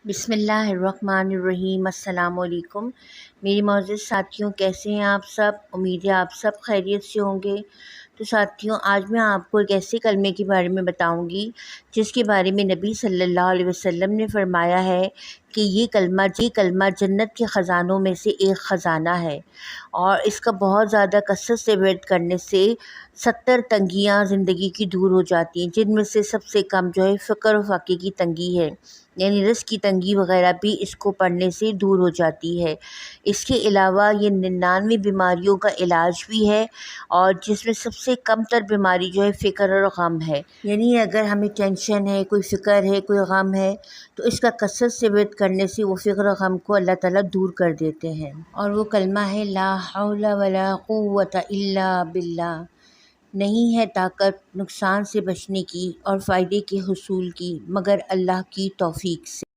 بسم اللہ الرحمن الرحیم۔ السلام علیکم میری معزز ساتھیوں، کیسے ہیں آپ سب؟ امید ہے آپ سب خیریت سے ہوں گے۔ تو ساتھیوں، آج میں آپ کو ایک ایسے کلمے کے بارے میں بتاؤں گی جس کے بارے میں نبی صلی اللہ علیہ وسلم نے فرمایا ہے کہ یہ کلمہ جنت کے خزانوں میں سے ایک خزانہ ہے، اور اس کا بہت زیادہ کثرت سے ورد کرنے سے 70 تنگیاں زندگی کی دور ہو جاتی ہیں، جن میں سے سب سے کم جو ہے فقر و فاقے کی تنگی ہے، یعنی رزق کی تنگی وغیرہ بھی اس کو پڑھنے سے دور ہو جاتی ہے۔ اس کے علاوہ یہ 99 بیماریوں کا علاج بھی ہے، اور جس میں سب سے کم تر بیماری جو ہے فکر اور غم ہے، یعنی اگر ہمیں ٹینشن ہے، کوئی فکر ہے، کوئی غم ہے، تو اس کا کثرت سے ورد کرنے سے وہ فکر و غم کو اللہ تعالیٰ دور کر دیتے ہیں۔ اور وہ کلمہ ہے لا حول ولا قوت الا باللہ۔ نہیں ہے طاقت نقصان سے بچنے کی اور فائدے کے حصول کی مگر اللہ کی توفیق سے۔